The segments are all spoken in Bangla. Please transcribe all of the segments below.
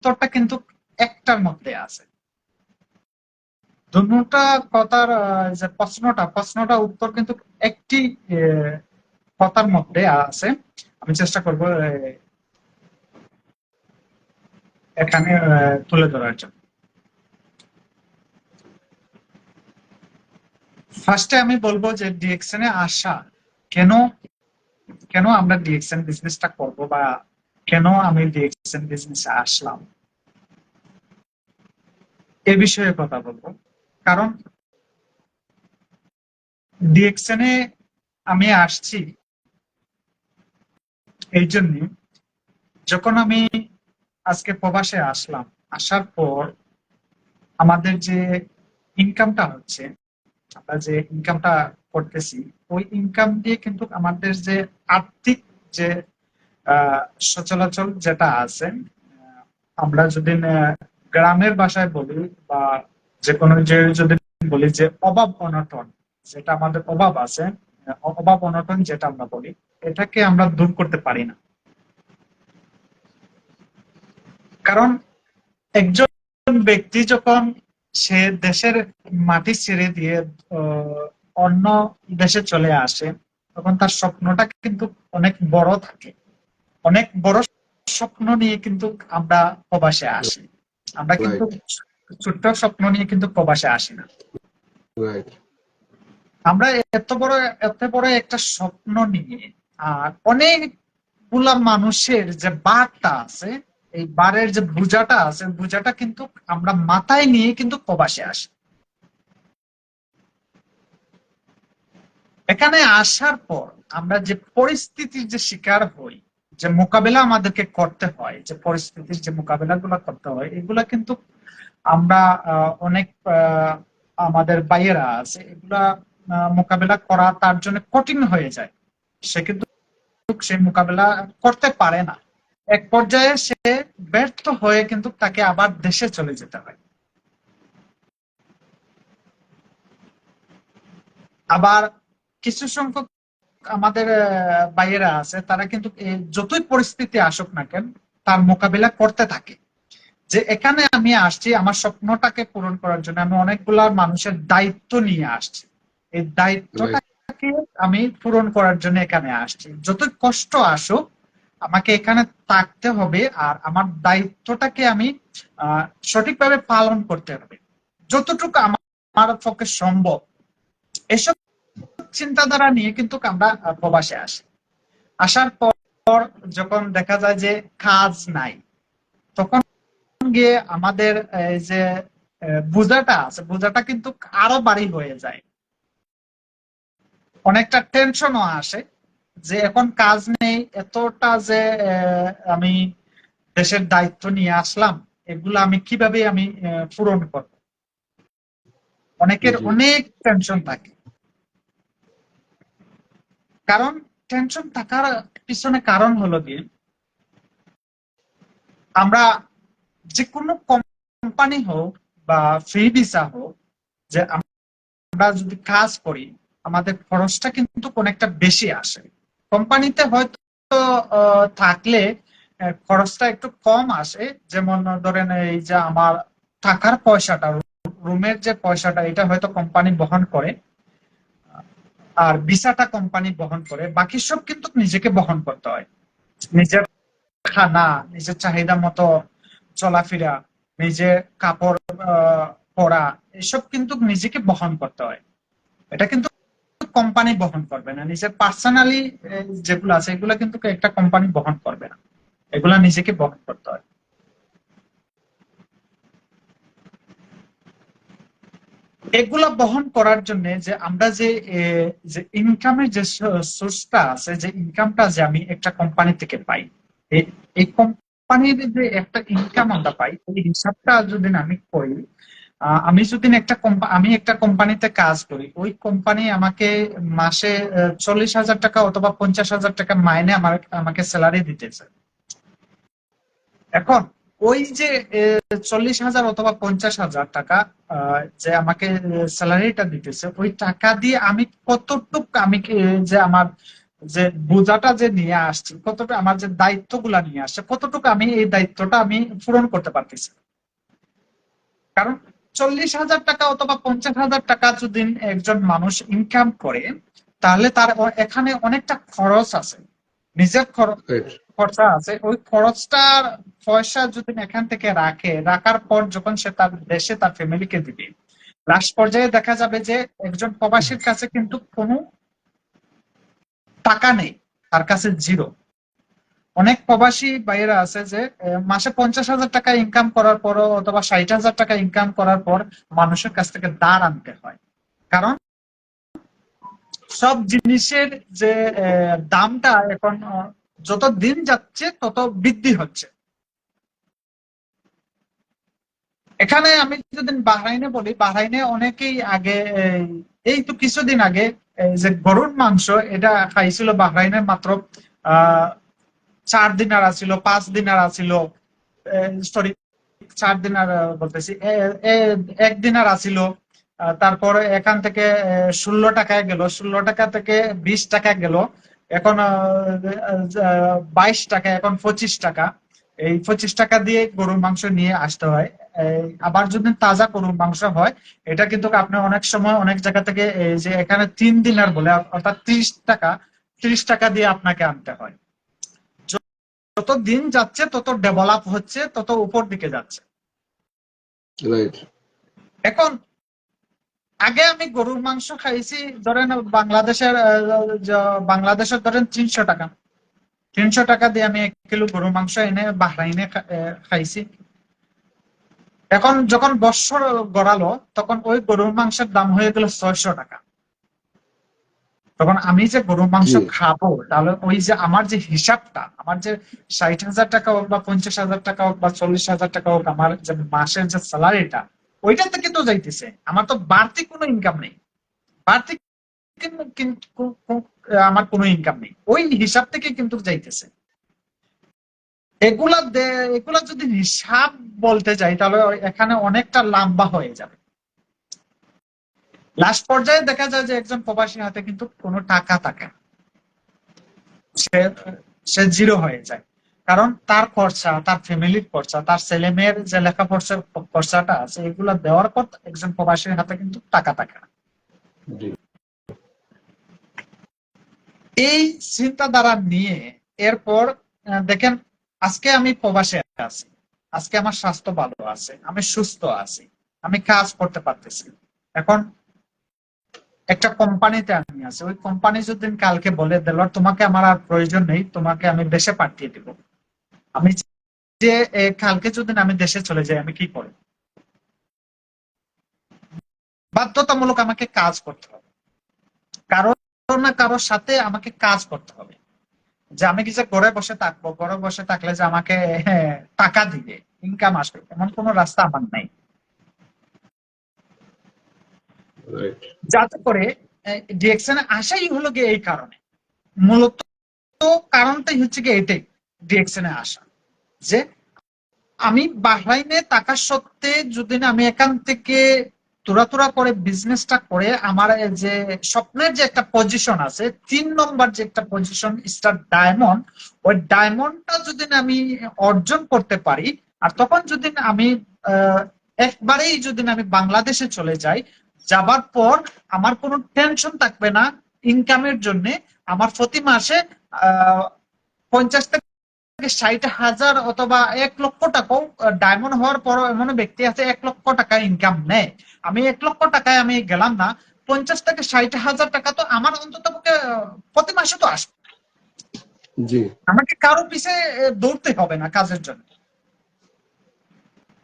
উত্তরটা কিন্তু একটার মধ্যে আছে। দুটা কথার যে প্রশ্নটা উত্তর কিন্তু একটি কথার মধ্যে আছে। আমি চেষ্টা করবো এখানে তুলে ধরার জন্য। ফার্স্টে আমি বলবো যে ডিএক্সএন এ আসা কেন, কেন আমরা ডিএক্সএন বিজনেসটা করব, বা কেন আমি ডিএক্সএন বিজনেসে আসলাম এ বিষয়ে কথা বলবো। কারণ ডিএক্সএন এ আমি আসছি এই জন্য, যখন আমি আজকে প্রবাসে আসলাম, আসার পর আমাদের যে ইনকামটা হচ্ছে, আমরা যে ইনকামটা করতেছি, ওই ইনকাম দিয়ে কিন্তু আমাদের যে আর্থিক যে সচলাচল যেটা আছে, আমরা যদি গ্রামের ভাষায় বলি বা যে কোনো যে যদি বলি যে অভাব অনটন, যেটা আমাদের অভাব আছে, অভাব অনটন যেটা আমরা বলি, এটাকে আমরা দূর করতে পারি না। কারণ একজন ব্যক্তি যখন সে দেশের মাটি ছেড়ে দিয়ে আহ, অন্য দেশে চলে আসে, তখন তার স্বপ্নটা কিন্তু অনেক বড় থাকে। অনেক বড় স্বপ্ন নিয়ে কিন্তু আমরা প্রবাসে আসি। আমরা কিন্তু রাইট, ছোট্ট স্বপ্ন নিয়ে কিন্তু প্রবাসে আসি না। রাইট। আমরা এত বড় একটা স্বপ্ন নিয়ে, আর অনেকগুলা মানুষের যে বারটা আছে, এই বারের যে বোঝাটা আছে, বোঝাটা কিন্তু আমরা মাথায় নিয়ে কিন্তু প্রবাসে আসি। এখানে আসার পর আমরা যে পরিস্থিতির যে শিকার হই, যে মোকাবেলা আমাদেরকে করতে হয়, যে পরিস্থিতির যে মোকাবেলা গুলা করতে হয়, এগুলা কিন্তু আমরা অনেক আমাদের বাইরেরা আছে, এগুলা মোকাবেলা করা তার জন্য কঠিন হয়ে যায়। সে কিন্তু সে মোকাবেলা করতে পারে না। এক পর্যায়ে সে ব্যর্থ হয়ে কিন্তু তাকে আবার দেশে চলে যেতে হয়। আবার কিছু সংখ্যক আমাদের বাইরেরা আছে, তারা কিন্তু যতই পরিস্থিতি আসুক না কেন, তার মোকাবিলা করতে থাকে। যে এখানে আমি আসছি আমার স্বপ্নটাকে পূরণ করার জন্য, আমি অনেকগুলা মানুষের দায়িত্ব নিয়ে আসছি। এই রাইট। দায়িত্বটাকে আমি পূরণ করার জন্য এখানে আসছি। যতই কষ্ট আসুক, আমাকে এখানে থাকতে হবে, আর আমার দায়িত্বটাকে আমি আহ সঠিকভাবে পালন করতে হবে, যতটুকু আমার পক্ষে সম্ভব। এসব চিন্তাধারা নিয়ে কিন্তু আমরা প্রবাসে আসি। আসার পর যখন দেখা যায় যে কাজ নাই, তখন গিয়ে আমাদের এই যে বোঝাটা আছে, বোঝাটা কিন্তু আরো ভারী হয়ে যায়। অনেকটা টেনশনও আসে যে এখন কাজ নেই, এতটা যে আমি দেশের দায়িত্ব নিয়ে আসলাম, এগুলো আমি কিভাবে আমি পূরণ করব। অনেকের জি। অনেক টেনশন থাকে। কারণ টেনশন থাকার পিছনে কারণ হলো গিয়ে, আমরা যে কোনো কোম্পানি হোক বা ফ্রি ভিসা হোক, যে আমরা যদি কাজ করি, আমাদের খরচটা কিন্তু অনেকটা বেশি আসে। কোম্পানিতে হয়তো থাকলে খরচটা একটু কম আসে। যেমন ধরেন এই যে আমার থাকার পয়সাটা, রুমের যে পয়সাটা, এটা হয়তো কোম্পানি বহন করে, আর ভিসাটা কোম্পানি বহন করে, বাকি সব কিন্তু নিজেকে বহন করতে হয়। নিজের খানা, নিজের চাহিদা মতো চলাফেরা, নিজের কাপড় পরা, এসব কিন্তু নিজেকে বহন করতে হয়। এটা কিন্তু কোম্পানি বহন করবে না। নিজের পার্সোনালি যেগুলো আছে, এগুলো কিন্তু একটা কোম্পানি বহন করবে না, এগুলা নিজেকে বহন করতে হয়। এগুলা বহন করার জন্য যে আমরা যে ইনকামের যে সোর্সটা আছে, যে ইনকামটা যে আমি একটা কোম্পানি থেকে পাই, এই কোম্পানির যে একটা ইনকাম আমরা পাই, এই হিসাবটা যদি আমি করি, আমি যদি আমি একটা কোম্পানিতে কাজ করি, ওই কোম্পানি আমাকে মাসে 40,000 টাকা অথবা 50,000 টাকা মাইনে আমাকে স্যালারি দিতেছে। এখন ওই যে 40,000 অথবা 50,000 টাকা যে আমাকে স্যালারিটা দিতেছে, ওই টাকা দিয়ে আমি কতটুক আমি যে আমার যে বোঝাটা যে নিয়ে আসছি, কতটুকু আমার যে দায়িত্বগুলা নিয়ে আসছে, কতটুকু আমি এই দায়িত্বটা আমি পূরণ করতে পারতেছি। কারণ 40,000 টাকা অথবা 50,000 টাকা যদি একজন মানুষ ইনকাম করে, তাহলে তার এখানে অনেকটা খরচ আছে, নিজের রাইট। খরচা আছে। ওই খরচটার পয়সা যদি এখান থেকে রাখার পর যখন সে তার দেশে তার ফ্যামিলিকে দিবে, লাস্ট পর্যায়ে দেখা যাবে যে একজন প্রবাসীর কাছে কিন্তু কোনো টাকা নেই, তার কাছে জিরো। অনেক প্রবাসী ভাইয়েরা আছে যে মাসে 50,000 টাকা ইনকাম করার পরও অথবা 60,000 টাকা ইনকাম করার পর মানুষের কাছ থেকে ধার আনতে হয়। কারণ সব জিনিসের যে দামটা এখন যত দিন যাচ্ছে তত বৃদ্ধি হচ্ছে। এখানে আমি যদি বাহরাইনে বলি, বাহরাইনে অনেকেই আগে এই তো কিছুদিন আগে যে গরুর মাংস এটা খাইছিল বাহরাইনে মাত্র 4 দিনার আছিল, 5 দিনার আছিল, সরি 4 দিনার বলতেছি, 1 দিনার আছিল। তারপরে এখান থেকে 16 টাকায় গেল, 16 টাকা থেকে 20 টাকা গেল, এখন 22 টাকা, এখন 25 টাকা। এই 25 টাকা দিয়ে গরুর মাংস নিয়ে আসতে হয়। আবার যদি তাজা গরুর মাংস হয়, এটা কিন্তু আপনি অনেক সময় অনেক জায়গা থেকে এই যে এখানে 3 দিনার বলে, অর্থাৎ 30 টাকা, 30 টাকা দিয়ে আপনাকে আনতে হয়। যত দিন যাচ্ছে তত ডেভেলপ হচ্ছে, তত উপর দিকে যাচ্ছে। রাইট। এখন আগে আমি গরুর মাংস খাইছি ধরেন বাংলাদেশের ধরেন 300 টাকা, 300 টাকা দিয়ে আমি 1 কিলো গরুর মাংস এনে বাহরাইনে খাইছি। এখন যখন বৎসর গড়ালো তখন ওই গরুর মাংসের দাম হয়ে গেল 600 টাকা। তখন আমি যে গরুর মাংস জি। খাবো, তাহলে ওই যে আমার যে হিসাবটা, আমার যে 60,000 টাকা হোক বা 50,000 টাকা হোক বা 40,000 টাকা হোক, আমার যে মাসের যে স্যালারিটা, ওইটা থেকে তো যাইতেছে, আমার তো বাড়তি কোনো ইনকাম নেই। বাড়তি আমার কোনো ইনকাম নেই, ওই হিসাব থেকে কিন্তু যাইতেছে। এগুলা যদি হিসাব বলতে যাই, তাহলে এখানে অনেকটা লম্বা হয়ে যাবে। লাস্ট পর্যায়ে দেখা যায় যে একজন প্রবাসীর হাতে কিন্তু কোনো টাকা থাকে না, সে সে জিরো হয়ে যায়। কারণ তার খরচা, তার ফ্যামিলির খরচা, তার ছেলে মেয়ের যে লেখাপড়ার খরচাটা আছে, এগুলা দেওয়ার পর একজন প্রবাসীর হাতে কিন্তু টাকা থাকে না। জি। এই চিন্তাধারা নিয়ে এরপর দেখেন, আজকে আমি প্রবাসে আছি, আজকে আমার স্বাস্থ্য ভালো আছে, আমি সুস্থ আছি, আমি কাজ করতে পারতেছি। এখন একটা কোম্পানিতে আমি আছি, ওই কোম্পানি যদি কালকে বলে দিল তোমাকে আমার আর প্রয়োজন নেই, তোমাকে আমি দেশে পাঠিয়ে দিব, আমি যে কালকে যদি আমি দেশে চলে যাই, আমি কি করব? বাধ্যতামূলক আমাকে কাজ করতে হবে, কারো না কারোর সাথে আমাকে কাজ করতে হবে। যে আমি কি যে ঘরে বসে থাকবো, ঘরে বসে থাকলে যে আমাকে টাকা দিবে, ইনকাম আসবে, এমন কোনো রাস্তা আমার নেই। রাইট। যাতে করে ডিএকশনে আসাই হলো গিয়ে এই কারণে, মূলত কারণটাই হচ্ছে গিয়ে এটাই, ডিএকশনে আসা। যে আমি বাহরাইনে থাকা সত্ত্বে যদি না আমি এখান থেকে তোরা করে বিজনেসটা করে আমার যে স্বপ্নের যে একটা পজিশন আছে, 3 নম্বর যে একটা পজিশন, স্টার ডায়মন্ড, ওই ডায়মন্ডটা যদি না আমি অর্জন করতে পারি, আর তখন যদি না আমি একবারেই যদি না আমি বাংলাদেশে চলে যাই, যাবার পর আমার কোনো টেনশন থাকবে না ইনকামের জন্য। আমার প্রতি মাসে 50,000 থেকে 60,000 অথবা 1 লক্ষ টাকাও, ডায়মন্ড হওয়ার পরও এমন ব্যক্তি আছে 1 লক্ষ টাকা ইনকাম নেয়। আমি 1 লক্ষ টাকায় আমি গেলাম না, 50 থেকে 60,000 টাকা তো আমার অন্তত প্রতি মাসে তো আসবে। জি। আমাকে কারো পিছে দৌড়তে হবে না কাজের জন্য।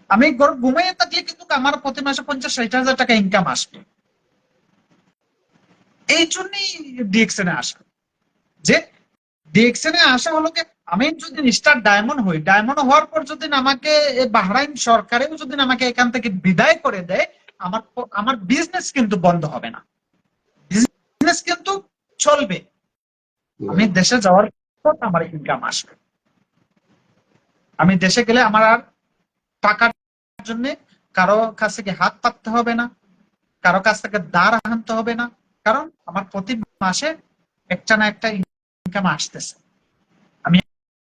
আমি ঘুমাইয়ে থাকলে কিন্তু আমার প্রতি মাসে 50-60 হাজার টাকা ইনকাম আসবে। এই জন্যই ডিএক্সএনে আসা। যে ডিএক্সএনে আসা হলো কি, আমি যদি স্টার ডায়মন্ড হই, ডায়মন্ড হওয়ার পর যদি আমাকে বাহরাইন সরকারেও যদি আমাকে এখান থেকে বিদায় করে দেয়, আমার আমার বিজনেস কিন্তু বন্ধ হবে না, বিজনেস কিন্তু চলবে। আমি রাইট। দেশে যাওয়ার পর আমার ইনকাম আসবে। আমি দেশে গেলে আমার আর টাকার জন্য কারো কাছ থেকে হাত পাততে হবে না, কারো কাছ থেকে ধার আনতে হবে না। কারণ আমার প্রতি মাসে একটা না একটা ইনকাম আসতেছে, আমি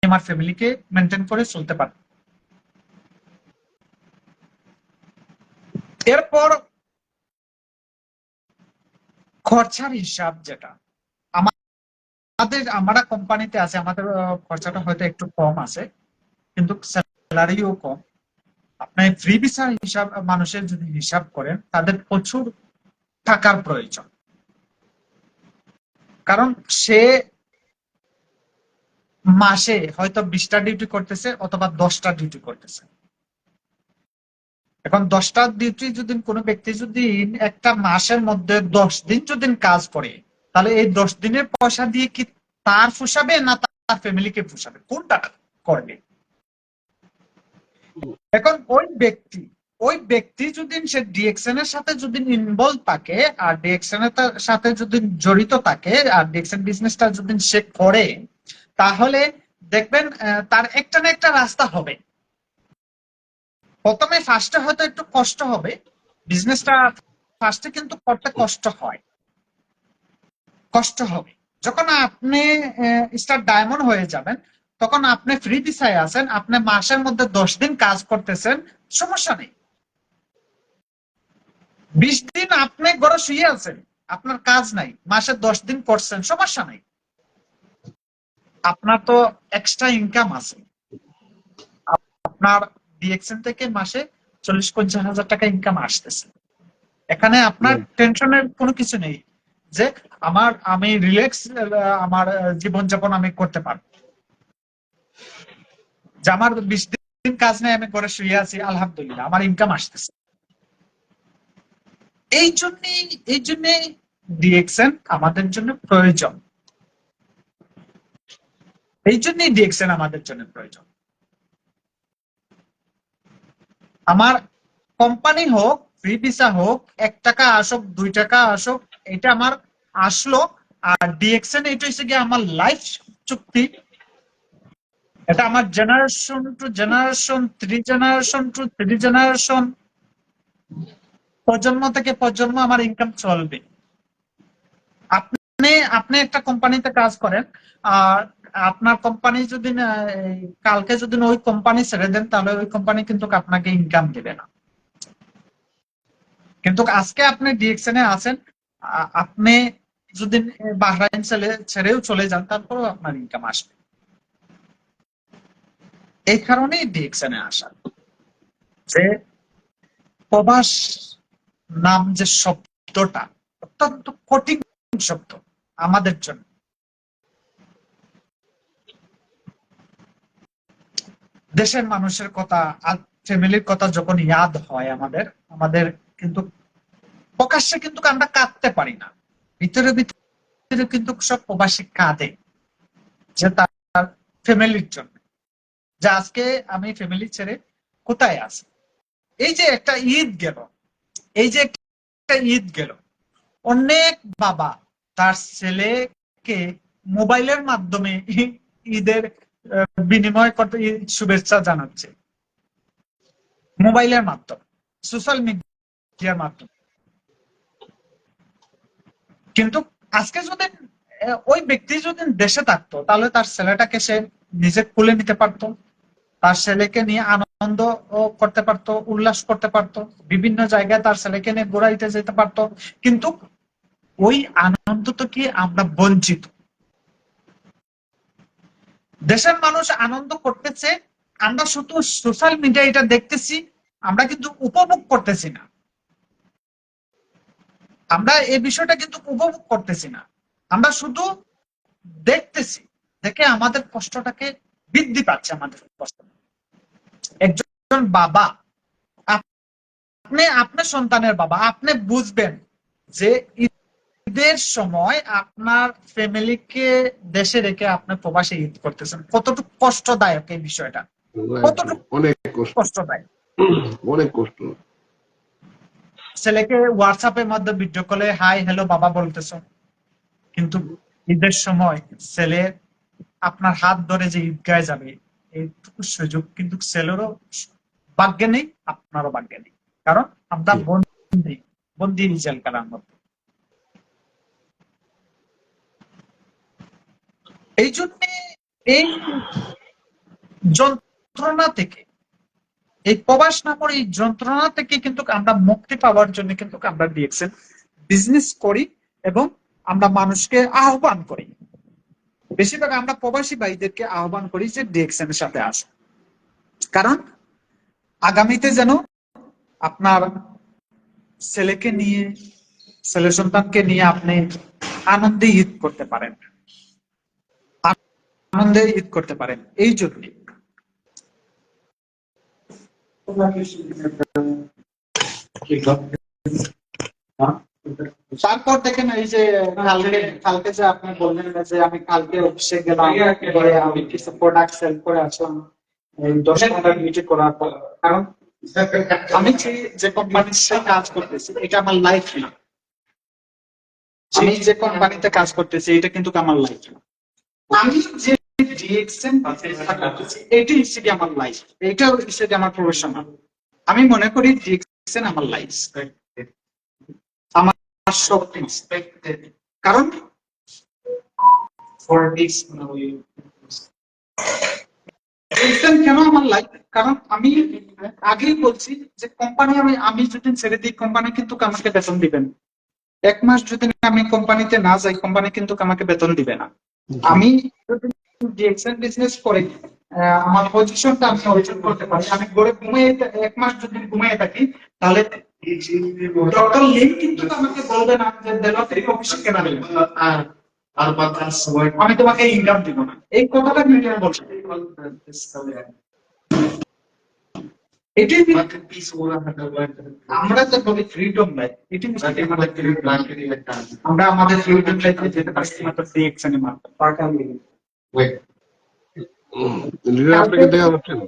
আমার ফ্যামিলিকে মেনটেন করে চলতে পারি। এরপর খরচার হিসাব, যেটা আমরা কোম্পানিতে আছে, আমাদের খরচাটা হয়তো একটু কম আছে, কিন্তু স্যালারিও কম। আপনি ফ্রি ভিসা হিসাব মানুষের যদি হিসাব করেন, তাদের প্রচুর টাকার প্রয়োজন। কারণ সে মাসে হয়তো 20টা ডিউটি করতেছে অথবা 10টা ডিউটি করতেছে। এখন 10টা ডিউটি যদি কোনো ব্যক্তি যদি একটা মাসের মধ্যে 10 দিন যদি কাজ করে, তাহলে এই 10 দিনের পয়সা দিয়ে কি তার পোষাবে না তার ফ্যামিলিকে পোষাবে? কোনটা করবে? এখন ওই ব্যক্তি যদি সে ডিএক্সএন এর সাথে যদি ইনভলভ থাকে, আর ডিএক্সএন এর সাথে যদি জড়িত থাকে, আর ডিএক্সএন বিজনেসটা যদি সে করে, তাহলে দেখবেন তার একটা না একটা রাস্তা হবে। প্রথমে ফার্স্টে হয়তো একটু কষ্ট হবে, বিজনেসটা ফার্স্টে কিন্তু করতে কষ্ট হবে। যখন আপনি স্টার ডায়মন্ড হয়ে যাবেন, তখন আপনি ফ্রি ভিসায় আছেন, আপনি মাসের মধ্যে 10 দিন কাজ করতেছেন, সমস্যা নেই। 20 দিন আপনি ঘরে শুয়ে আছেন, আপনার কাজ নাই, মাসে 10 দিন করছেন, সমস্যা নাই। আপনার তো এক্সট্রা ইনকাম আছে। আপনার ডিএক্সএন থেকে মাসে 40-50 হাজার টাকা ইনকাম আসতেছে। এখানে আপনার টেনশনের কোনো কিছু নেই যে আমি রিল্যাক্স আমার জীবনযাপন আমি করতে পারবো, যে আমার 20 দিন কাজ নেই, আমি ঘরে শুয়ে আছি, আলহামদুলিল্লাহ আমার ইনকাম আসতেছে। এই জন্যই ডিএক্সএন আমাদের জন্য প্রয়োজন। আমার কোম্পানি হোক, ফ্রি ভিসা হোক, 1 টাকা আসুক 2 টাকা আসুক, এটা আমার আসলো। আর ডিএক্সএন এটা হচ্ছে গিয়ে আমার লাইফ চুক্তি। এটা আমার generation to generation, three generation, প্রজন্ম থেকে প্রজন্ম আমার ইনকাম চলবে। আপনি একটা কোম্পানিতে কাজ করেন, আর আপনার কোম্পানি যদি কালকে যদি ওই কোম্পানি ছেড়ে দেন, তাহলে ওই কোম্পানি কিন্তু আপনাকে ইনকাম দিবে না। কিন্তু আজকে আপনি ডিএক্সএন এ আছেন, আপনি যদি বাহরাইন ছেড়েও চলে যান, তারপরেও আপনার ইনকাম আসবে। এই কারণেই ডিএক্সএন এ আসা। যে প্রবাস নাম যে শব্দটা অত্যন্ত কঠিন শব্দ আমাদের জন্য। দেশের মানুষের কথা, ফ্যামিলির কথা যখন ইয়াদ হয় আমাদের আমাদের কিন্তু প্রকাশ্যে কিন্তু আমরা কাঁদতে পারি না, ভিতরে ভিতরে কিন্তু সব প্রবাসী কাঁদে, যে তার ফ্যামিলির জন্য, যে আজকে আমি ফ্যামিলি ছেড়ে কোথায় আছি। এই যে একটা ঈদ গেল, অনেক বাবা তার ছেলেকে মোবাইলের মাধ্যমে ঈদের বিনিময় করতে শুভেচ্ছা জানাচ্ছে, মোবাইলের মাধ্যমে, সোশ্যাল মিডিয়ার মাধ্যমে। কিন্তু আজকে যদি ওই ব্যক্তি যদি দেশে থাকতো, তাহলে তার ছেলেটাকে সে নিজে কোলে নিতে পারতো, তার ছেলেকে নিয়ে আনন্দ করতে পারতো, উল্লাস করতে পারতো, বিভিন্ন জায়গায় তার ছেলেকে নিয়ে ঘোরাইতে যেতে পারতো। কিন্তু ওই আনন্দ তো কি আমরা বঞ্চিত। দেশের মানুষ আনন্দ করতেছে, আমরা শুধু সোশ্যাল মিডিয়া এটা দেখতেছি, আমরা কিন্তু উপভোগ করতেছি না। আমরা এই বিষয়টা কিন্তু উপভোগ করতেছি না, আমরা শুধু দেখতেছি, দেখে আমাদের কষ্টটাকে বৃদ্ধি পাচ্ছে। আমাদের কষ্ট, একজন বাবা, আপনার সন্তানের বাবা, আপনি বুঝবেন যে ঈদের সময় আপনার ফ্যামিলিকে দেশে রেখে আপনি প্রবাসে ঈদ করতেছেন, কতটুকু কষ্টদায়ক এই বিষয়টা, কতটুকু অনেক কষ্ট, কষ্টদায়ক। অনেক কষ্ট। ছেলেকে হোয়াটসঅ্যাপের মধ্যে ভিডিও কলে হাই হ্যালো বাবা বলতেছ, কিন্তু ঈদের সময় ছেলে আপনার হাত ধরে যে ঈদগায় যাবে, এইটুকু সুযোগ কিন্তু ছেলেরও ভাগ্যে নেই, আপনারও ভাগ্যে নেই। কারণ আমরা বন্দি জেলখানার মধ্যে। এই জন্য এই যন্ত্রণা থেকে, এই প্রবাস নামের এই যন্ত্রণা থেকে কিন্তু আমরা মুক্তি পাওয়ার জন্য কিন্তু আমরা ডিএক্সএন বিজনেস করি এবং আমরা মানুষকে আহ্বান করি। বেশিরভাগ আমরা প্রবাসী ভাইদেরকে আহ্বান করি যে ডিএক্সএন এর সাথে আসুন, কারণ আগামীতে যেন আপনার ছেলেকে নিয়ে, ছেলে সন্তানকে নিয়ে আপনি আনন্দে ঈদ করতে পারেন, আনন্দে ঈদ করতে পারেন। এই জন্য তারপর দেখেন এই যে কালকে যে আপনি বললেন যে আমি কালকে অফিসে গেলাম, গিয়ে আমি কিছু প্রোডাক্ট সেল করে আসলাম এই 10 ঘন্টা ডিউটি করার পর। কারণ আমি যে কোম্পানির সাথে কাজ করতেছি এটা আমার লাইফ না। আমি যে কোম্পানিতে কাজ করতেছি এটা কিন্তু আমার লাইফ না। আমি যে ডিএক্সএন করতেছি এটি হিসেবে আমার লাইফ, এটা হিসেবে আমার প্রফেশনাল। আমি মনে করি ডিএক্সএন আমার লাইফ, আমার সব কিছু। কারণ কেন আমার লাইফ? কারণ আমি আগেই বলছি যে কোম্পানি আমি যদি ছেড়ে দিই কোম্পানি কিন্তু আমাকে বেতন দিবেন। 1 মাস যদি আমি কোম্পানিতে না যাই কোম্পানি কিন্তু আমাকে বেতন দিবে না। আমি যদি ডিএক্সএন বিজনেস করে আমার পজিশনটা আমি অর্জন করতে পারি, আমি ঘরে ঘুমিয়ে 1 মাস যদি ঘুমিয়ে থাকি তাহলে ডক্টর লিম কিন্তু আমাকে বলবে না যে দেলোয়ার অফিসে কেন দিলেন আমি তোমাকে ইনকাম দিব না, এই কথাটা কিন্তু বলছি। এটাই আমরা যে বলি ফ্রিডম লাইফ, এটি আমাদের ফ্রিডম। আমরা আমাদের ফ্রিডম লাইফে যেতে পারছি মাত্র ডিএক্সএন এর মাধ্যমে। আপনাকে দেখা যাচ্ছে না।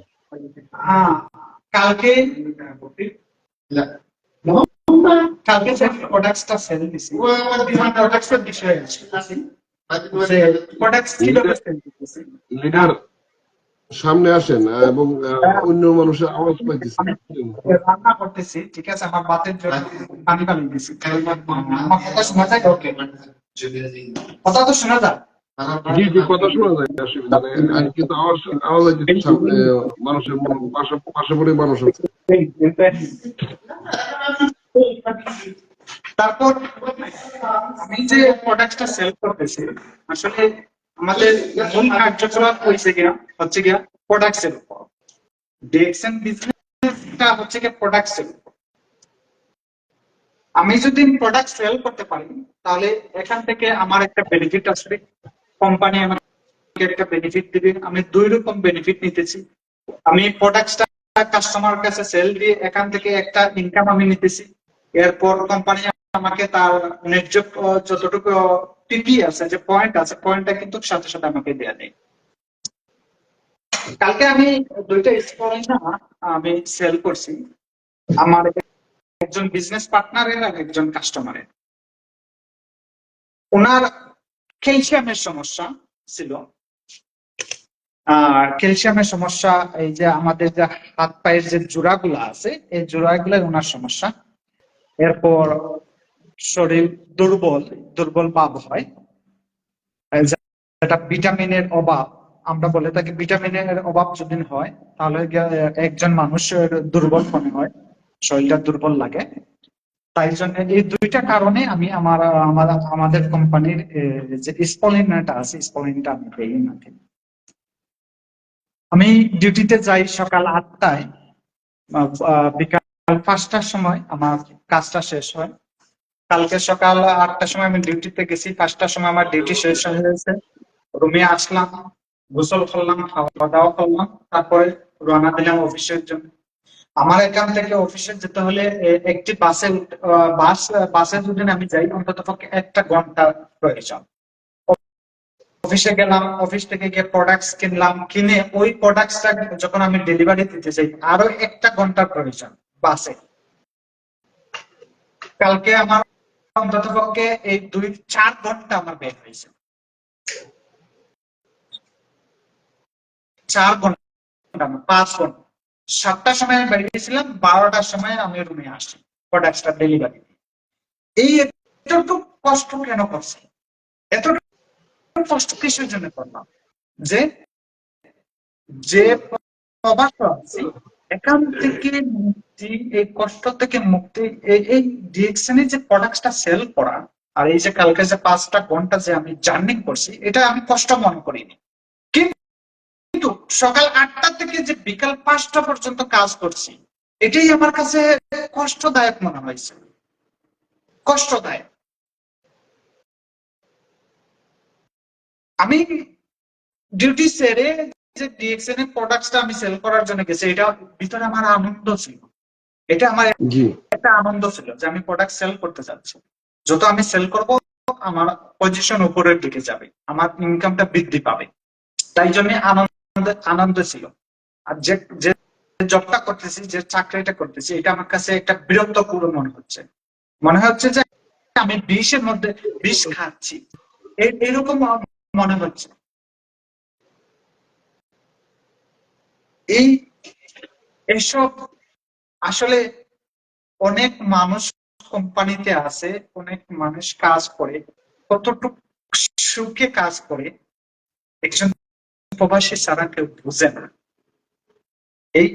কালকে যে প্রোডাক্টটা সেল দিছি প্রোডাক্টসের বিষয়ে আছে যে প্রোডাক্টস কিভাবে সেল দিতেছি। লিডার সামনে আসেন এবং অন্য মানুষের আওয়াজ পাইতেছি। রান্না করতেছি, ঠিক আছে, আমার বাতের জন্য পানি পানি দিছি। আমার কথা শোনা যায়? ওকে, কথা তো শোনা যায়? জি জি, কথা শোনা যায়, অসুবিধা নেই। কিন্তু আওয়াজ হইতেছে মানুষের পাশাপাশি মানুষ আছে। তারপর আমি যে প্রোডাক্টটা সেল করতেছি আসলে আমাদের মূল কার্যকলাপ হচ্ছে গিয়া প্রোডাক্ট সেল। ডিএক্সএন বিজনেসটা হচ্ছে গিয়া প্রোডাক্ট সেল। আমি যদি প্রোডাক্ট সেল করতে পারি তাহলে এখান থেকে আমার একটা বেনিফিট আসবে, কোম্পানি আমাকে একটা বেনিফিট দিবে। আমি 2 রকম বেনিফিট নিতেছি। আমি প্রোডাক্টটা কাস্টমার কাছে সেল দিয়ে এখান থেকে একটা ইনকাম আমি নিতেছি। এরপর কোম্পানি আমাকে তার ন্যায্য যতটুকু টিপি আছে, যে পয়েন্ট আছে, পয়েন্টটা কিন্তু সাথে সাথে আমাকে দেয়া নেই। কালকে আমি 2টা স্টুডেন্ট আমি সেল করছি, আমার একজন বিজনেস পার্টনারের আর একজন কাস্টমারের। ওনার ক্যালসিয়ামের সমস্যা ছিল, ক্যালসিয়ামের সমস্যা, এই যে আমাদের যে হাত পায়ের যে জোড়াগুলো আছে এই জোড়াগুলো ওনার সমস্যা। এরপর শরীর দুর্বল ভাব হয়, যেটা ভিটামিনের অভাব আমরা বলে থাকি। ভিটামিনের অভাব যদি হয় তাহলে একজন মানুষের দুর্বল মনে হয়, শরীরটা দুর্বল লাগে। তাই জন্য এই 2টা কারণে আমি আমাদের কোম্পানির যে স্পলিনটা আছে স্পলিনটা আমি দেই না। আমি ডিউটিতে যাই সকাল 8টায়, বিকাল 5টার সময় আমার কাজটা শেষ হয়। কালকে সকাল 8টার সময় আমি ডিউটিতে গেছি, 5টার সময় আমার ডিউটি শেষ হয়ে গেছে। রুমে আসলাম, গোসল করলাম, খাওয়া দাওয়া করলাম, তারপরে রওনা দিলাম অফিসের জন্য। আমার এখান থেকে অফিসে যেতে হলে একটি বাসে যদি আমি যাই অন্তত পক্ষে 1 ঘন্টা প্রয়োজন। অফিসে গেলাম, অফিস থেকে গিয়ে প্রোডাক্টস কিনলাম, কিনে ওই প্রোডাক্টসটা যখন আমি ডেলিভারি দিতে চাই আরো 1 ঘন্টার প্রয়োজন বাসে। কালকে আমার অন্তত পক্ষে এই 2-4 ঘন্টা আমার ব্যয় হয়েছে। 4 ঘন্টা, 5 ঘন্টা। 7টার সময় আমি বেরিয়েছিলাম, 12টার সময় আমি রুমে আসি প্রোডাক্টসটা ডেলিভারি। এই এতটুকু কষ্ট কেন করছে? এতটুকু কষ্ট কিসের জন্য করলাম? যে যে প্রবাসে আছি এখান থেকে মুক্তি, এই কষ্ট থেকে মুক্তি, এই ডিএক্সএন যে প্রোডাক্টটা সেল করা, আর এই যে কালকে যে 5টা ঘন্টা যে আমি জার্নি করছি, এটা আমি কষ্ট মনে করিনি। কিন্তু সকাল 8টা থেকে যে বিকাল 5টা পর্যন্ত কাজ করছি, এটাই আমার কাছে কষ্টদায়ক মনে হয়েছে, কষ্টদায়ক। আমি ডিউটি সেরে যে ডিএক্সএন এর প্রোডাক্টটা আমি সেল করার জন্য গেছি, এটা ভিতরে আমার আনন্দ ছিল, এটা আমার জি একটা আনন্দ ছিল যে আমি প্রোডাক্ট সেল করতে চাচ্ছি। যত আমি সেল করব আমার পজিশন উপরের দিকে যাবে, আমার ইনকামটা বৃদ্ধি পাবে, তাই জন্য আনন্দ ছিল। আর যে যে জবটা করতেছি, যে চাকরিটা করতেছি, এটা আমার কাছে একটা বিরক্তপূর্ণ মনে হচ্ছে, মনে হচ্ছে যে আমি বিষের মধ্যে বিষ খাচ্ছি, এরকম মনে হচ্ছে। এই এসব আসলে অনেক মানুষ কোম্পানিতে আছে, অনেক মানুষ কাজ করে, কতটুকু সুখে কাজ করে একজন প্রবাসী ছাড়া কেউ বুঝে না। এই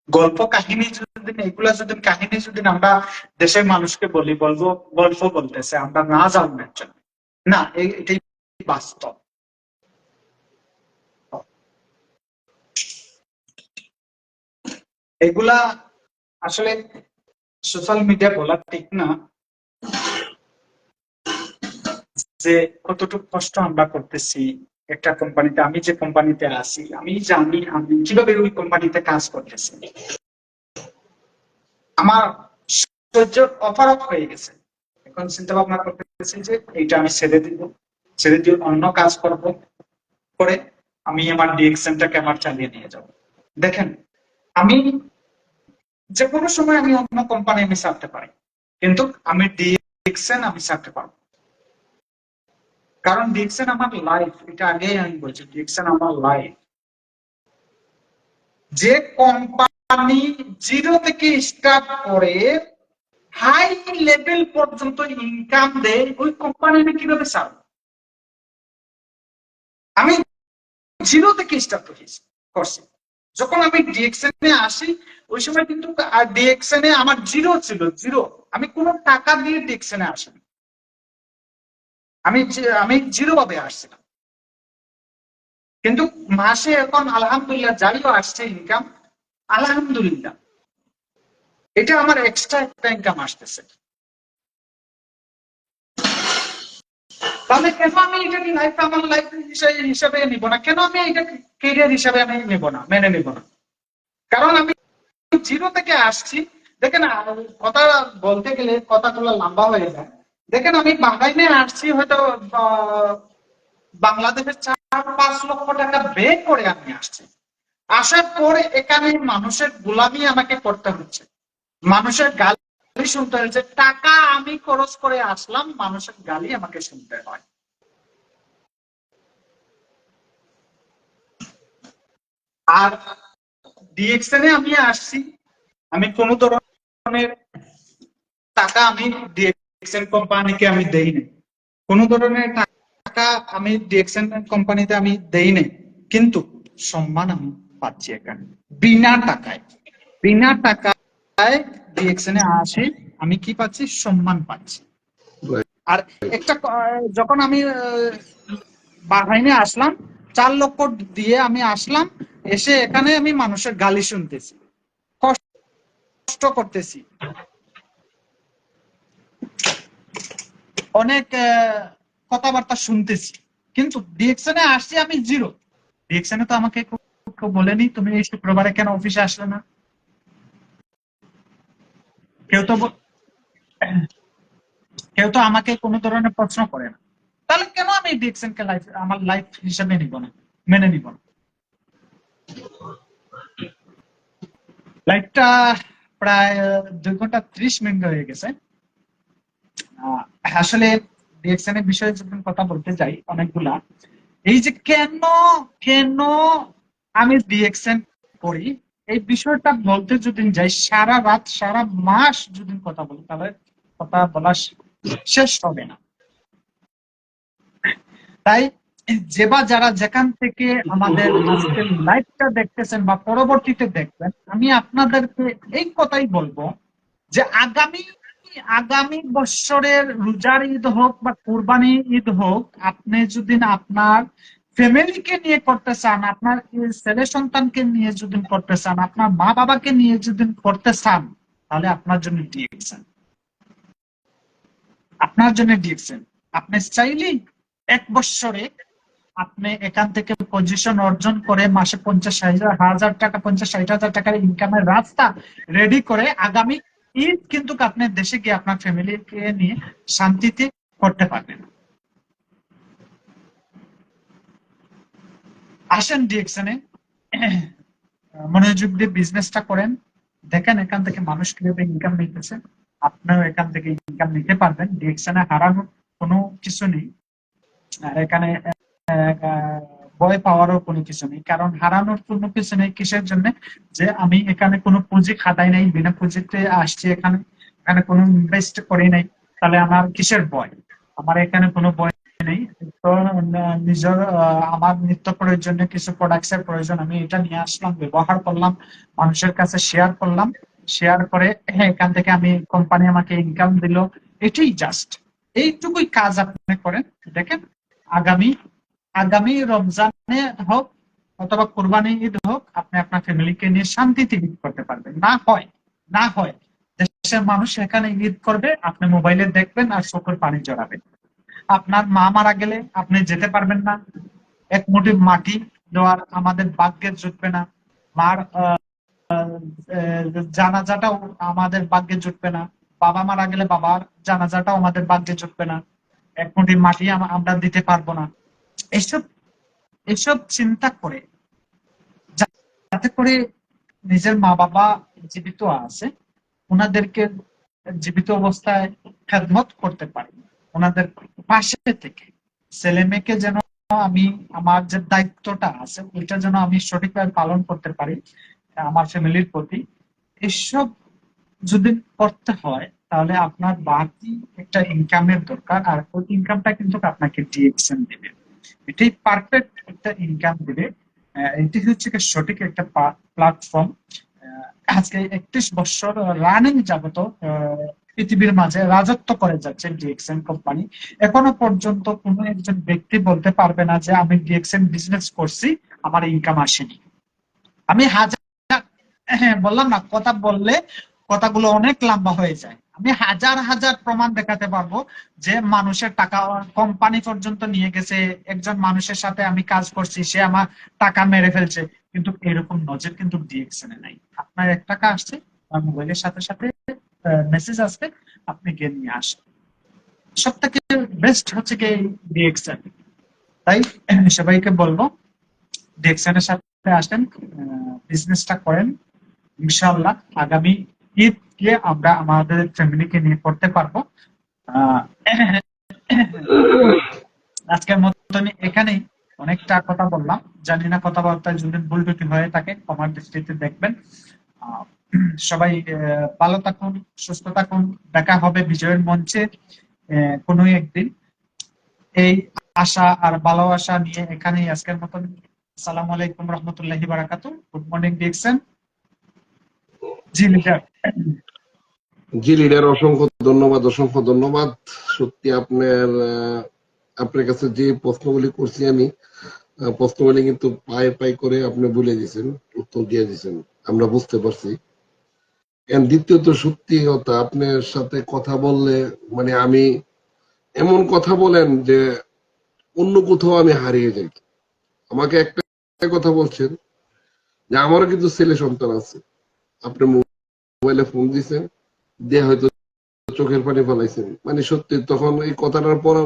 গল্প কাহিনী যদি, এগুলা যদি কাহিনী যদি আমরা দেশের মানুষকে বলি, বলবো গল্প বলতেছে, আমরা না জানার জন্য না, এটাই বাস্তব। এগুলা আসলে সোশ্যাল মিডিয়া বলা ঠিক না, যে কতটুকু কষ্ট আমরা করতেছি একটা কোম্পানিতে। আমি যে কোম্পানিতে আছি আমি জানি আমি কিভাবে ওই কোম্পানিতে কাজ করতেছি, আমার সহ্য অপারক হয়ে গেছে। এখন চিন্তা ভাবনা করতেছি যে এইটা আমি ছেড়ে দিব, ছেড়ে দিয়ে অন্য কাজ করব, করে আমি আমার ডিএক্সএনটাকে আমার চালিয়ে নিয়ে যাব। দেখেন, আমি যে কোনো সময় আমি অন্য কোম্পানি আমি ছাড়তে পারি, কিন্তু আমি ডিএক্সএন আমি ছাড়তে পারবো, কারণ ডিএক্সএন আমার লাইফ। এটা আগেই আমি বলছি, ডিএক্সএন আমার লাইফ। যে কোম্পানি জিরো থেকে স্টার্ট করে হাই লেভেল পর্যন্ত ইনকাম দেয়, ওই কোম্পানি আমি কিভাবে ছাড়বো? আমি জিরো থেকে স্টার্ট করছি। যখন আমি ডিএক্সএন এ আসি ওই সময় কিন্তু ডিএক্সএন এ আমার জিরো ছিল, জিরো। আমি কোনো টাকা দিয়ে ডিএক্সএন এ আসিনি, আমি জিরো ভাবে আসছিলাম। কিন্তু মাসে এখন আলহামদুলিল্লাহ যাইও আসছে ইনকাম, আলহামদুলিল্লাহ এটা আমার এক্সট্রা একটা ইনকাম আসতেছে। তাহলে কেন আমি এটাকে লাইফ, আমার লাইফ হিসাবে নিব না? কেন আমি এটাকে কেরিয়ার হিসাবে আমি নেব না, মেনে নিব না? কারণ আমি জিরো থেকে আসছি। দেখেন, কথা বলতে গেলে কথাগুলো লম্বা হয়ে যায়। দেখেন, আমি বাংলাদেশে আসছি হয়তো বাংলাদেশের 4-5 লক্ষ টাকা ব্যয় করে আমি আসছি। আসার পরে এখানে মানুষের গোলামি আমাকে করতে হচ্ছে, মানুষের গালি শুনতে হচ্ছে। টাকা আমি খরচ করে আসলাম, মানুষের গালি আমাকে শুনতে হয়। আর ডিএক্সএন এ আমি আসছি, আমি কোনো ধরনের টাকা আমি ডিএক্সএন কোম্পানিকে আমি দেই নাই, কোনো ধরনের টাকা আমি ডিএক্সএন কোম্পানিতে আমি দেই নাই, কিন্তু সম্মান আমি পাচ্ছি এখানে বিনা টাকায়। বিনা টাকায় ডিএক্সএন এ আসি, আমি কি পাচ্ছি? সম্মান পাচ্ছি। আর একটা যখন আমি বাহরাইনে আসলাম, 4 লক্ষ দিয়ে আমি আসলাম, এসে এখানে আমি মানুষের গালি শুনতেছি, কষ্ট করতেছি, অনেক কথাবার্তা শুনতেছি, কিন্তু ডিএক্সএন এ আসছি আমি জিরো। ডিএক্সএন এ তো আমাকে কেউ বলেনি তুমি এই শুক্রবারে কেন অফিসে আসলে না, কেউ তো কেউ তো আমাকে কোনো ধরনের প্রশ্ন করে না। তাহলে কেন আমি ডিএক্সএন কে লাইফ, আমার লাইফ হিসেবে নিব না, মেনে নিব না? লাইফটা প্রায় 2 ঘন্টা 30 মিনিট হয়ে গেছে। আসলে ডিএক্সএন এর বিষয়ে যখন কথা বলতে যাই অনেকগুলা, এই যে কেন কেন আমি ডিএক্সএন করি, এই বিষয়টা বলতে যদি যাই সারা রাত সারা মাস যদি কথা বলি, তাহলে কথা বলা শেষ হবে না। তাই যে বা যারা যেখান থেকে আমাদের আজকের লাইভটা দেখতেছেন বা পরবর্তীতে দেখবেন, আমি আপনাদেরকে এই কথাই বলবো যে আগামী আগামী বছরের রোজার ঈদ হোক বা কুরবানি ঈদ হোক, আপনি যদি আপনার ফ্যামিলিকে নিয়ে করতে চান, আপনার ছেলে সন্তানকে নিয়ে যদি করতে চান, আপনার মা বাবাকে নিয়ে যদি করতে চান, তাহলে আপনার জন্য ডিএক্সএন, আপনার জন্য ডিএক্সএন। আপনি চাইলেই এক বছরে আপনি এখান থেকে পজিশন অর্জন করে মাসে 50,000 টাকা 50-60,000 টাকার ইনকামের রাস্তা রেডি করে আগামী ঈদ কিন্তু আপনি দেশে গিয়ে আপনার ফ্যামিলিকে নিয়ে শান্তিতে করতে পারবেন। আসেন ডিএক্সএনে, মনোযোগ দিয়ে বিজনেসটা করেন, দেখেন এখান থেকে মানুষ কিভাবে ইনকাম নিতেছে, আপনিও এখান থেকে ইনকাম নিতে পারবেন। ডিএক্সএনে হারানোর কোনো কিছু নেই, আর এখানে ভয় পাওয়ারও কোনো কিছু নেই, কারণ হারানোর কোনো কিছু নেই। কিসের জন্য? যে আমি এখানে কোনো পুঁজি খাটাই নাই, বিনা পুঁজিতে আসছি এখানে, এখানে কোনো ইনভেস্ট করি নাই, তাহলে আমার কিসের ভয়? আমার এখানে কোনো ভয় নেই। তো নিজের আমার নিত্য প্রয়োজনীয় কিছু প্রোডাক্টস এর প্রয়োজন, আমি এটা নিয়ে আসলাম, ব্যবহার করলাম, মানুষের কাছে শেয়ার করলাম, শেয়ার করে এখান থেকে আমি কোম্পানি আমাকে ইনকাম দিল, এটাই জাস্ট এইটুকুই কাজ আপনি করেন। দেখেন আগামী আগামী রমজানে হোক অথবা কুরবানি ঈদ হোক, আপনি আপনার ফ্যামিলিকে নিয়ে শান্তিতে ঈদ করতে পারবেন। না হয় দেশের মানুষ এখানে ঈদ করবে, আপনি মোবাইলে দেখবেন আর চোখের পানি জড়াবেন। আপনার মা মারা গেলে আপনি যেতে পারবেন না, এক মুঠি মাটি দেওয়ার আমাদের ভাগ্যে জুটবে না, মার জানাজাটাও আমাদের ভাগ্যে জুটবে না, বাবা মারা গেলে বাবার জানাজাটাও আমাদের ভাগ্যে জুটবে না, এক মুঠি মাটি আমরা দিতে পারবো না। এসব এসব চিন্তা করে, যাতে করে নিজের মা বাবা জীবিত আছে, ওনাদেরকে জীবিত অবস্থায় খেদমত করতে পারি, ওনাদের পাশে থেকে ছেলে মেয়েকে যেন আমি আমার যে দায়িত্বটা আছে ওইটা যেন আমি সঠিকভাবে পালন করতে পারি আমার ফ্যামিলির প্রতি। এসব যদি করতে হয় তাহলে আপনার বাড়তি একটা ইনকামের দরকার, আর ওই ইনকামটা কিন্তু আপনাকে ডিএক্সএন দেবে, এটাই পারফেক্ট একটা ইনকাম দিবে। এটি হচ্ছে সঠিক একটা প্ল্যাটফর্ম। আজকে 31 বছর রানিং যাবত পৃথিবীর মাঝে রাজত্ব করে যাচ্ছে ডিএক্সএন কোম্পানি। এখনো পর্যন্ত কোনো একজন ব্যক্তি বলতে পারবে না যে আমি ডিএক্সএন বিজনেস করছি আমার ইনকাম আসেনি। আমি হাজার, হ্যাঁ বললাম না, কথা বললে কথাগুলো অনেক লম্বা হয়ে যায়, আমি হাজার হাজার প্রমাণ দেখাতে পারবো যে মানুষের টাকা কোম্পানি পর্যন্ত নিয়ে গেছে, একজন মানুষের সাথে আমি কাজ করছি, সে আমার টাকা মেরে ফেলছে, কিন্তু এরকম নজির কিন্তু ডিএক্সএন এ নাই। আপনার 1 টাকা আসছে, আপনার মোবাইলের সাথে সাথে মেসেজ আসবে, আপনি গিয়ে নিয়ে আসেন। সব থেকে বেস্ট হচ্ছে কি ডিএক্সএন। তাই সবাইকে বলবো ডিএক্সএন এর সাথে আসেন, বিজনেসটা করেন, ইনশাআল্লাহ আগামী ঈদকে আমরা আমাদের ফ্যামিলিকে নিয়ে করতে পারবো। আজকের মতন এখানেই, অনেকটা কথা বললাম, জানি না কথাবার্তায় যদি ভুল ত্রুটি হয়ে থাকে ক্ষমার দৃষ্টিতে দেখবেন। সবাই ভালো থাকুন, সুস্থ থাকুন, দেখা হবে বিজয়ের মঞ্চে কোনো একদিন। এই আশা আর ভালোবাসা নিয়ে এখানেই আজকের মতন। আসসালামু আলাইকুম রহমতুল্লাহি বারাকাতুহু। Good morning DXN. জি লিডার। জি লিডার, অসংখ্য ধন্যবাদ, অসংখ্য ধন্যবাদ। সত্যি আপনার কাছে যে প্রশ্নগুলি করছি আমি, প্রশ্নগুলি কিন্তু পায়ে পায়ে করে আপনি বলে দিয়েছেন, উত্তর দিয়ে দিয়েছেন, আমরা বুঝতে পারছি। দ্বিতীয়ত সত্যি কথা, আপনার সাথে কথা বললে মানে আমি এমন কথা বলেন যে অন্য কোথাও আমি হারিয়ে যাই। আমাকে একটা কথা বলছেন যে আমারও কিন্তু ছেলে সন্তান আছে, আপনি মোবাইলে ফোন দিয়েছেন, দিয়ে হয়তো চোখের পানি ফেলাইছেন। মানে সত্যি তখন এই কথাটার পর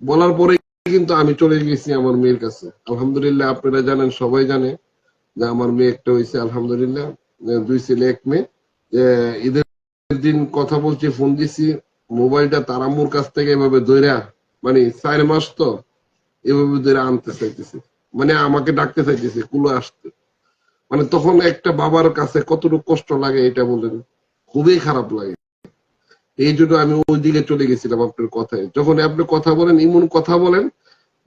বলার পরে কিন্তু আমি চলে গেছি আমার মেয়ের কাছে। আলহামদুলিল্লাহ, আপনারা জানেন, সবাই জানে যে আমার মেয়ে একটা হয়েছে, আলহামদুলিল্লাহ, 2 ছেলে 1 মেয়ে। ঈদের দিন কথা বলছি, ফোন দিছি, মোবাইলটা তার আম্মুর কাছ থেকে এভাবে ধইরা, মানে 4 মাস তো এভাবে ধরে আনতে চাইতেছে, মানে আমাকে ডাকতে চাইতেছে কুলো আসতে। মানে তখন একটা বাবার কাছে কতটুকু কষ্ট লাগে এটা বলেন, খুবই খারাপ লাগে। এই জন্য আমি ওই দিকে চলে গেছিলাম আপনার কথায়। যখন আপনি কথা বলেন, এমন কথা বলেন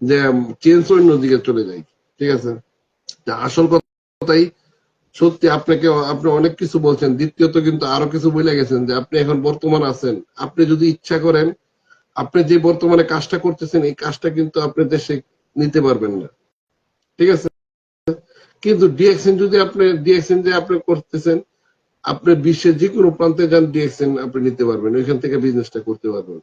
যে চেঞ্জ অন্য দিকে চলে যায়। ঠিক আছে, তা আসল কথাই সত্যি আপনি অনেক কিছু বলছেন। দ্বিতীয়ত কিন্তু আরো কিছু বলে গেছেন যে আপনি এখন বর্তমান আছেন, আপনি যদি ইচ্ছা করেন আপনি যে বর্তমানে কাজটা করতেছেন এই কাজটা কিন্তু আপনি দেশে নিতে পারবেন না। ঠিক আছে, কিন্তু ডিএক্সএন যে আপনি করতেছেন, আপনি বিশ্বের যে কোনো প্রান্তে যান ডিএক্সএন আপনি নিতে পারবেন, ওইখান থেকে বিজনেসটা করতে পারবেন।